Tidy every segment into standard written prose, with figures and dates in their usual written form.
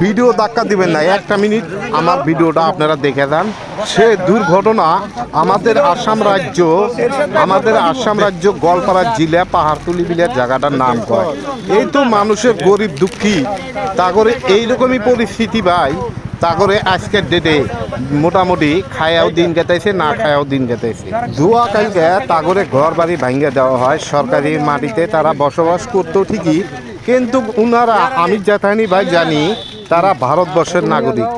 Video ধাক্কা দিবেন না, একটা মিনিট আমার ভিডিওটা আপনারা দেখে যান। সে দুর্ঘটনা আমাদের আসাম রাজ্য গোয়ালপাড়া জেলা পাহাড়তলি বিলের জায়গাটার নাম কয়। এই তো মানুষের গরিব দুঃখী তা করে এইরকমই পরিস্থিতি ভাই। তা করে আজকের ডেটে মোটামুটি খায়াও দিন কেটাইছে, না খায়াও দিন কেটাইছে। জুয়া কালকে তা করে ঘর বাড়ি ভাঙ্গে দেওয়া হয়, সরকারি মাটিতে তারা বসবাস করতো ঠিকই, কিন্তু উনারা আমি যেখানি ভাই জানি তারা ভারতবর্ষের নাগরিক।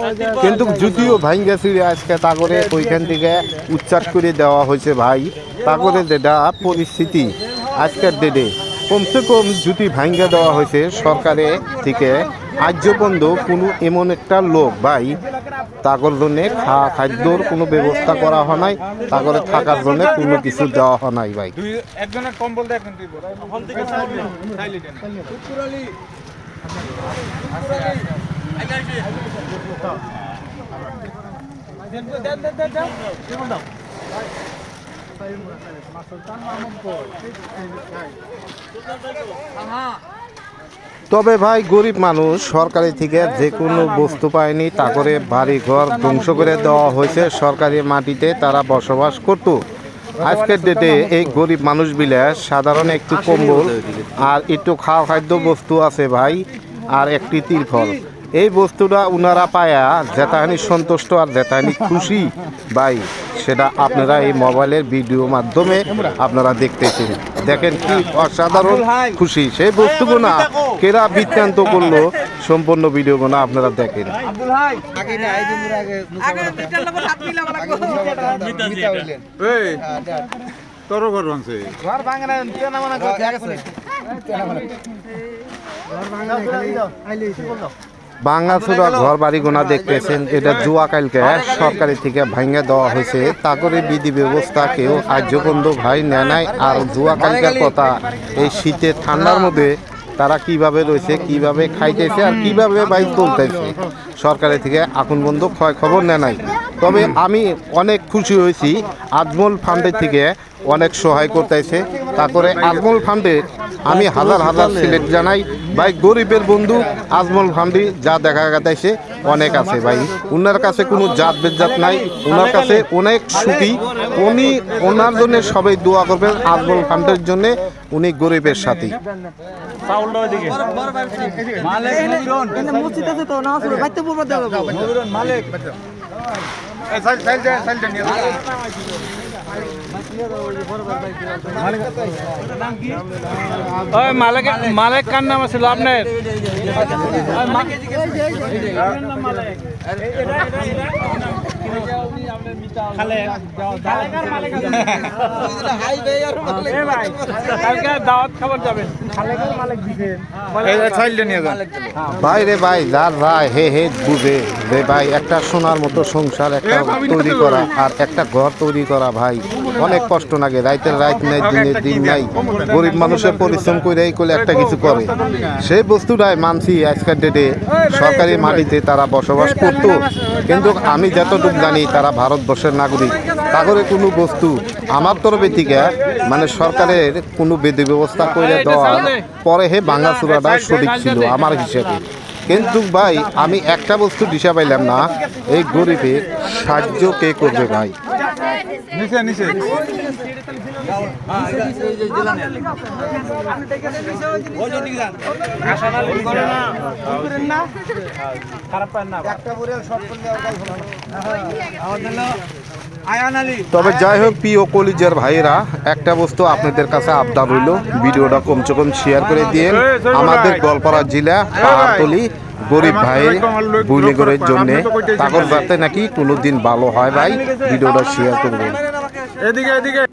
কিন্তু যদিও ভাঙ্গে ছিঁড়ে আজকে তা করে ওইখান থেকে উচ্চাস করে দেওয়া হয়েছে ভাই। তা করে যেটা পরিস্থিতি আজকের ডেটে কমসে কম যদি ভাঙ্গে দেওয়া হয়েছে সরকারের থেকে, আজ পর্যন্ত কোনো এমন একটা লোক ভাই তাগর জন্যে খাদ্যর কোনো ব্যবস্থা করা হয় নাই, তাগরে থাকার জন্য কোনো কিছু দেওয়া হয় নাই ভাই। তবে ভাই গরিব মানুষ সরকারি থেকে যে কোনো বস্তু পায়নি, তা করে বাড়ি ঘর ধ্বংস করে দেওয়া হয়েছে। সরকারি মাটিতে তারা বসবাস করতো। আজকের ডেটে এই গরিব মানুষগুলা সাধারণ একটু কম্বল আর একটু খাদ্য বস্তু আছে ভাই, আর একটি তিরফল, এই বস্তুটা উনারা পায়া যেতাহানি সন্তুষ্ট আর যেতাহানি খুশি ভাই, সেটা আপনারা এই মোবাইলের ভিডিও মাধ্যমে আপনারা দেখতেছেন। দেখেন কি অসাধারণ খুশি সেই বস্তুগুনা কেরা বৃত্তান্ত করলো, সম্পূর্ণ ভিডিওগুলো আপনারা দেখেন। বাঙ্গাচুরা ঘর বাড়ি গোনা দেখতেছেন, এটা জুয়া কালকে সরকারি থেকে ভাঙ্গে দেওয়া হয়েছে। তা করে বিধি ব্যবস্থা কেউ আজ পর্যন্ত ভাই নেয় নাই। আর জুয়া কালকের কথা এই শীতের ঠান্ডার মধ্যে তারা কিভাবে রয়েছে, কিভাবে খাইতেছে আর কিভাবে ভাই চলতেছে, সরকারের থেকে এখন পর্যন্ত ক্ষয় খবর নেয় নাই। তবে আমি অনেক খুশি হয়েছি, আজমল ফান্ডের থেকে অনেক সহায় করতেছে। তারপরে আজমল ফান্ডে আমি হাজার হাজার সিলেট জানাই ভাই, গরিবের বন্ধু আজমল ফান্ডি যা দেখা গেছে অনেক আছে ভাই। ওনার কাছে কোনো জাত বেজাত নাই, ওনার কাছে অনেক সুখী উনি। ওনার জন্য সবাই দোয়া করবেন, আজমল ফান্ডের জন্য, উনি গরিবের সাথী। মালিক কার নাম আছিল আপনার? দাওয়াত খাবার যাবেন ভাই রে ভাই, যার ভাই হে হে বুঝে রে ভাই, একটা সোনার মতো সংসার একটা তৈরি করা আর একটা ঘর তৈরি করা ভাই অনেক কষ্ট লাগে। রাইতের রাত নাই, দিনের দিন নাই, গরিব মানুষের পরিশ্রম করে এই করলে একটা কিছু করে। সেই বস্তুটাই মানছি আজকের ডেটে সরকারি মাটিতে তারা বসবাস করতো, কিন্তু আমি যতটুকু জানি তারা ভারতবর্ষের নাগরিক। তাগরে কোনো বস্তু আমার তরফে থেকে মানে সরকারের কোনো বিধি ব্যবস্থা করে দেওয়ার পরে হে ভাঙাচুরাটা সঠিক ছিল আমার হিসেবে। কিন্তু ভাই আমি একটা বস্তু দিশা পাইলাম না, এই গরিবের সাহায্য কে করবে ভাই? তবে যাই হোক প্রিয় কলিজার ভাইয়েরা, একটা বস্তু আপনাদের কাছে আবদার রইল, ভিডিওটা কমসে কম শেয়ার করে দিয়ে আমাদের গোয়ালপাড়া জেলা পাহাড়তলি গরিব ভাই বুলিগড়ের জন্য তাগর যাতে নাকি কোনোদিন ভালো হয় ভাই, ভিডিওটা শেয়ার করবেন।